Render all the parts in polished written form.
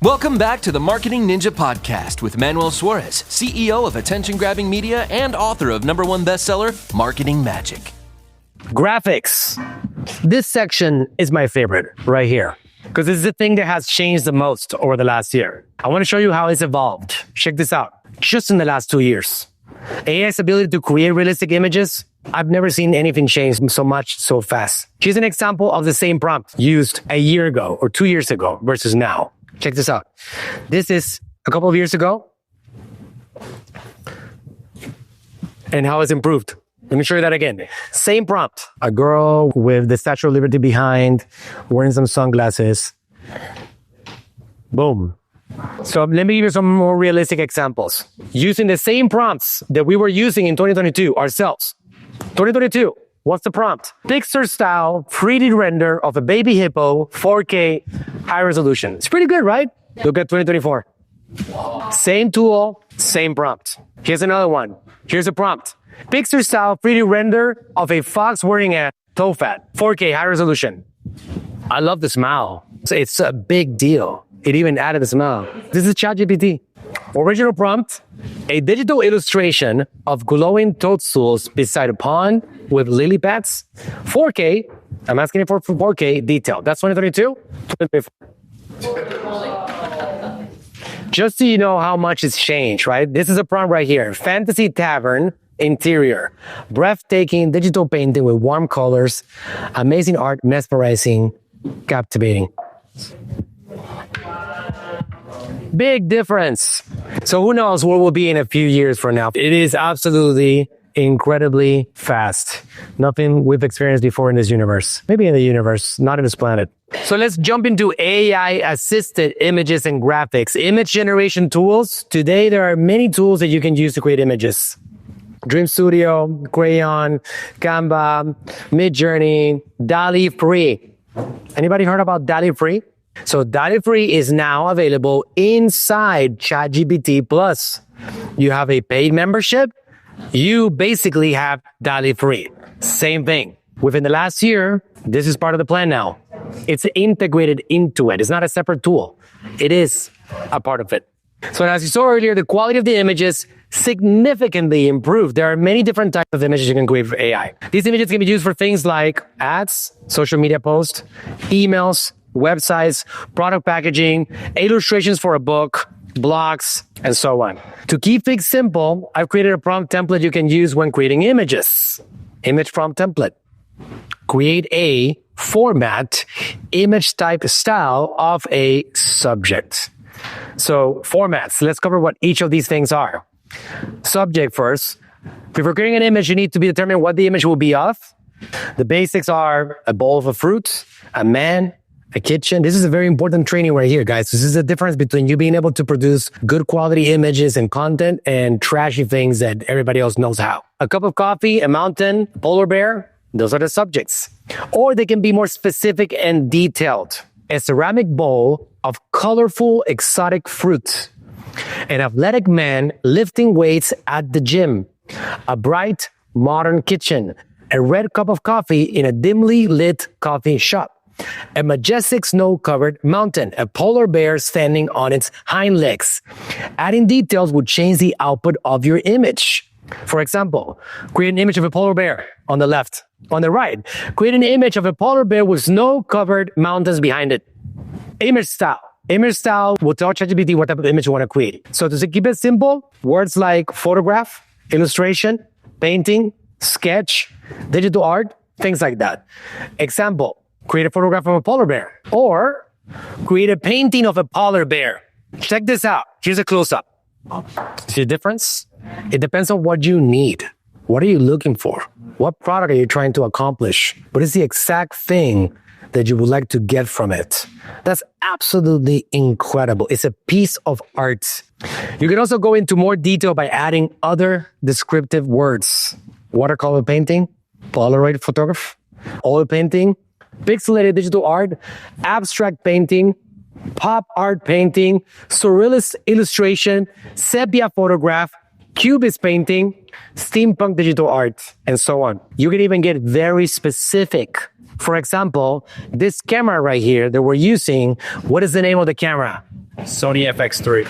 Welcome back to the Marketing Ninja Podcast with Manuel Suarez, CEO of Attention Grabbing Media and author of #1 bestseller, Marketing Magic. Graphics. This section is my favorite right here because this is the thing that has changed the most over the last year. I want to show you how it's evolved. Check this out. Just in the last 2 years, AI's ability to create realistic images, I've never seen anything change so much so fast. Here's an example of the same prompt used a year ago or 2 years ago versus now. Check this out. This is a couple of years ago and how it's improved. Let me show you that again. Same prompt. A girl with the Statue of Liberty behind, wearing some sunglasses. Boom. So let me give you some more realistic examples. Using the same prompts that we were using in 2022 ourselves. 2022, what's the prompt? Pixar-style 3D render of a baby hippo, 4K, high resolution. It's pretty good, right? Look at 2024. Same tool, same prompt. Here's another one. Here's a prompt. Pixar-style 3D render of a fox wearing a toe fat, 4K, high resolution. I love the smile. It's a big deal. It even added the smile. This is ChatGPT. Original prompt, a digital illustration of glowing toadstools beside a pond with lily pads. 4K, I'm asking it for 4K detail. That's 2022? 2024. Just so you know how much it's changed, right? This is a prompt right here. Fantasy Tavern interior. Breathtaking digital painting with warm colors. Amazing art, mesmerizing, captivating. Big difference. So who knows where we'll be in a few years from now. It is absolutely incredibly fast. Nothing we've experienced before in this universe. Maybe in the universe, not in this planet. So let's jump into AI-assisted images and graphics. Image generation tools. Today, there are many tools that you can use to create images. Dream Studio, Crayon, Canva, Midjourney, DALL-E Free. Anybody heard about DALL-E Free? So DALL-E Free is now available inside ChatGPT Plus. You have a paid membership. You basically have DALL-E Free. Same thing. Within the last year, this is part of the plan now. It's integrated into it. It's not a separate tool. It is a part of it. So as you saw earlier, the quality of the images significantly improved. There are many different types of images you can create for AI. These images can be used for things like ads, social media posts, emails, websites, product packaging, illustrations for a book, blogs, and so on. To keep things simple, I've created a prompt template you can use when creating images. Image prompt template. Create a format, image type style of a subject. So formats, let's cover what each of these things are. Subject first. If you're creating an image, you need to determine what the image will be of. The basics are a bowl of a fruit, a man, a kitchen. This is a very important training right here, guys. This is the difference between you being able to produce good quality images and content and trashy things that everybody else knows how. A cup of coffee, a mountain, polar bear. Those are the subjects. Or they can be more specific and detailed. A ceramic bowl of colorful, exotic fruit. An athletic man lifting weights at the gym. A bright, modern kitchen. A red cup of coffee in a dimly lit coffee shop. A majestic snow-covered mountain, a polar bear standing on its hind legs. Adding details would change the output of your image. For example, create an image of a polar bear on the left. On the right, create an image of a polar bear with snow-covered mountains behind it. Image style. Image style will tell ChatGPT what type of image you want to create. So to keep it simple, words like photograph, illustration, painting, sketch, digital art, things like that. Example. Create a photograph of a polar bear or create a painting of a polar bear. Check this out. Here's a close-up. See the difference? It depends on what you need. What are you looking for? What product are you trying to accomplish? What is the exact thing that you would like to get from it? That's absolutely incredible. It's a piece of art. You can also go into more detail by adding other descriptive words. Watercolor painting, Polaroid photograph, oil painting, pixelated digital art, abstract painting, pop art painting, surrealist illustration, sepia photograph, cubist painting, steampunk digital art, and so on. You can even get very specific. For example, this camera right here that we're using, what is the name of the camera? Sony FX3.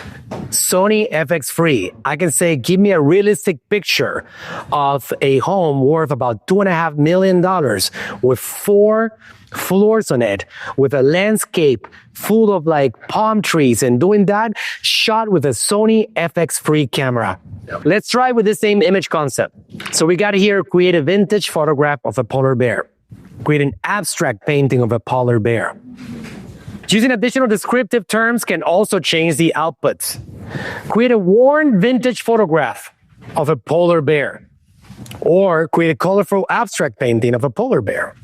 Sony FX3. I can say, give me a realistic picture of a home worth about $2.5 million with 4 floors on it, with a landscape full of like palm trees, and doing that shot with a Sony FX3 camera. Let's try with the same image concept. So we got here, create a vintage photograph of a polar bear. Create an abstract painting of a polar bear. Using additional descriptive terms can also change the output. Create a worn vintage photograph of a polar bear. Or create a colorful abstract painting of a polar bear.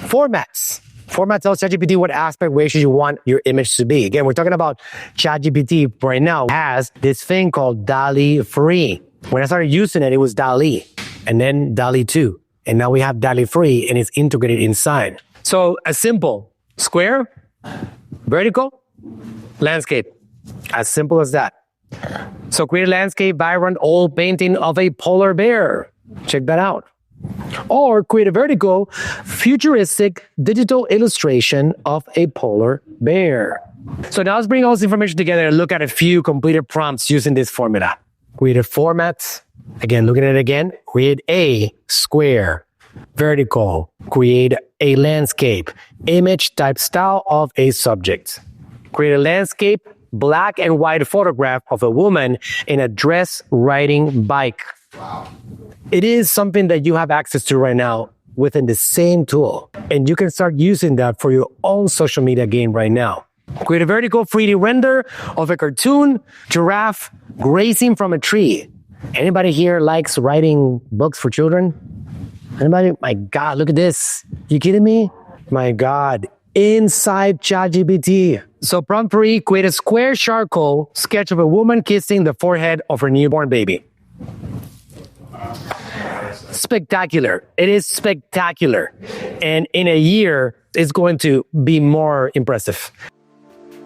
Formats. Format tells ChatGPT what aspect ratio you want your image to be. Again, we're talking about ChatGPT right now has this thing called DALL-E 3. When I started using it, it was DALL-E, and then DALL-E 2. And now we have DALL-E 3, and it's integrated inside. So a simple square, vertical, landscape. As simple as that. So create a landscape, vibrant old painting of a polar bear. Check that out. Or create a vertical, futuristic digital illustration of a polar bear. So now let's bring all this information together and look at a few completed prompts using this formula. Create a format. Again, looking at it again. Create a square, vertical. Create a landscape, image type style of a subject. Create a landscape, black and white photograph of a woman in a dress riding bike. Wow. It is something that you have access to right now within the same tool. And you can start using that for your own social media game right now. Create a vertical 3D render of a cartoon giraffe grazing from a tree. Anybody here likes writing books for children? Anybody? My God, look at this. You kidding me? My God. Inside ChatGPT. So prompt 3, create a square charcoal sketch of a woman kissing the forehead of her newborn baby. Spectacular. It is spectacular. And in a year, it's going to be more impressive.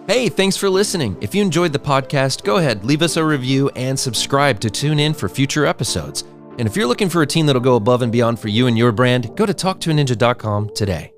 Hey, thanks for listening. If you enjoyed the podcast, go ahead, leave us a review and subscribe to tune in for future episodes. And if you're looking for a team that'll go above and beyond for you and your brand, go to talktoaninja.com today.